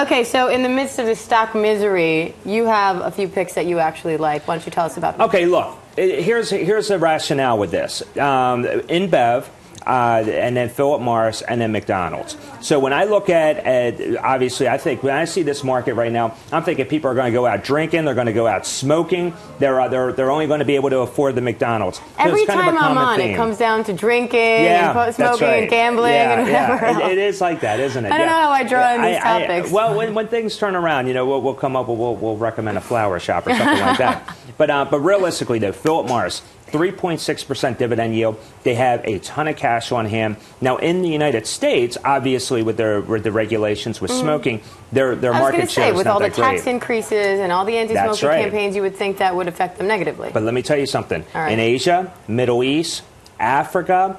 Okay, so in the midst of the stock misery, you have a few picks that you actually like. Why don't you tell us about them? Okay, look, here's the rationale with this. InBev, and then Philip Morris, and then McDonald's. So when I look at obviously, I think when I see this market right now, I'm thinking people are going to go out drinking, they're going to go out smoking, they're only going to be able to afford the McDonald's. So Every time I'm on, it comes down to drinking, and smoking, and gambling, and whatever else. It is like that, isn't it? I don't know how I draw in these topics. Well, when things turn around, we'll come up, we'll recommend a flower shop or something like that. But realistically, though, Philip Morris, 3.6% dividend yield. They have a ton of cash on hand. Now, in the United States, obviously, with the regulations with smoking, their market share is with not all the that great. tax increases and all the anti-smoking campaigns, you would think that would affect them negatively. But let me tell you something. In Asia, Middle East, Africa,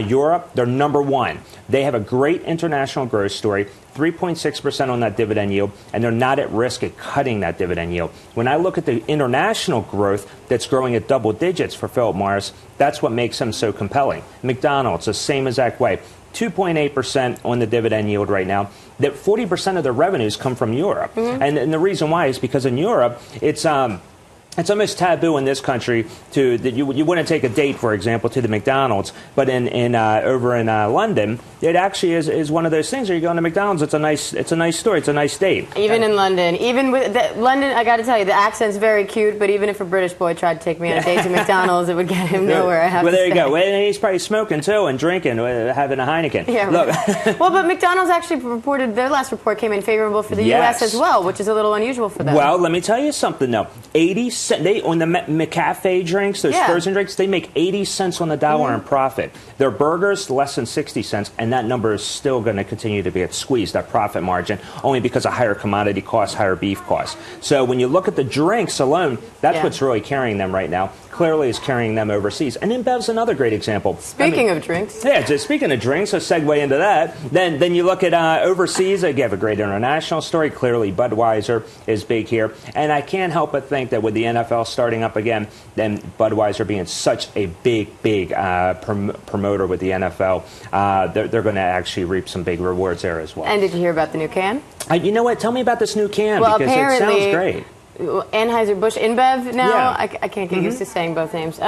Europe, they're number one. They have a great international growth story, 3.6% on that dividend yield, and they're not at risk of cutting that dividend yield. When I look at the international growth that's growing at double digits for Philip Morris, that's what makes them so compelling. McDonald's, the same exact way. 2.8% on the dividend yield right now. That 40% of their revenues come from Europe. And the reason why is because in Europe, it's almost taboo in this country that you wouldn't take a date, for example, to the McDonald's. But over in London, it actually is one of those things where you go to McDonald's. It's a nice story. It's a nice date. Even in London, London, I got to tell you, the accent's very cute. But even if a British boy tried to take me on a date to McDonald's, it would get him nowhere. Well, there you go. And he's probably smoking too and drinking, having a Heineken. Yeah. Look. Well, but McDonald's actually reported their last report came in favorable for the U.S. as well, which is a little unusual for them. Well, let me tell you something though. 80 cents. On the McCafe drinks, those frozen drinks, they make 80 cents on the dollar in profit. Their burgers, less than 60 cents, and that number is still going to continue to get squeezed, that profit margin, only because of higher commodity costs, higher beef costs. So when you look at the drinks alone, that's what's really carrying them right now. Clearly is carrying them overseas. And InBev's another great example. Speaking of drinks. Yeah, just speaking of drinks, so segue into that. Then you look at overseas, they have a great international story. Clearly Budweiser is big here. And I can't help but think that with the NFL starting up again, then Budweiser being such a big promoter with the NFL, they're going to actually reap some big rewards there as well. And did you hear about the new can? You know what? Tell me about this new can, well, because it sounds great. Anheuser-Busch InBev now. Yeah. I can't get used to saying both names.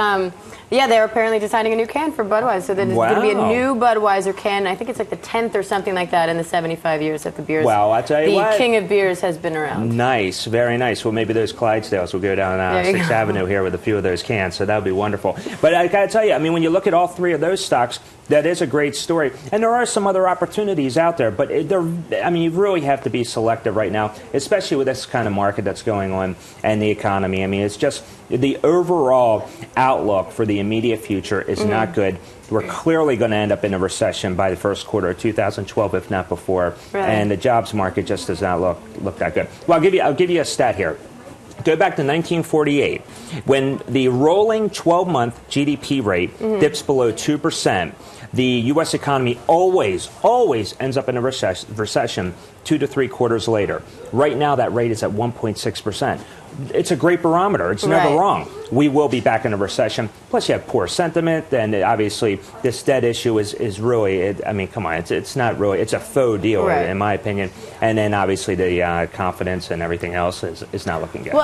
Yeah, they're apparently designing a new can for Budweiser. So there's going to be a new Budweiser can. I think it's like the 10th or something like that in the 75 years that the beers. Well, I tell you what. The king of beers has been around. Nice, very nice. Well, maybe those Clydesdales will go down 6th Avenue here with a few of those cans. So that would be wonderful. But I got to tell you, I mean, when you look at all three of those stocks, that is a great story. And there are some other opportunities out there. But you really have to be selective right now, especially with this kind of market that's going on and the economy. I mean, it's just the overall outlook for the immediate future is not good. We're clearly going to end up in a recession by the first quarter of 2012, if not before. Right. And the jobs market just does not look that good. Well, I'll give you a stat here. Go back to 1948, when the rolling 12-month GDP rate dips below 2%. The U.S. economy always ends up in a recession 2 to 3 quarters later. Right now, that rate is at 1.6%. It's a great barometer. It's never wrong. We will be back in a recession. Plus, you have poor sentiment, and obviously, this debt issue is really, come on, it's not really, it's a faux deal, in my opinion. And then, obviously, the confidence and everything else is not looking good.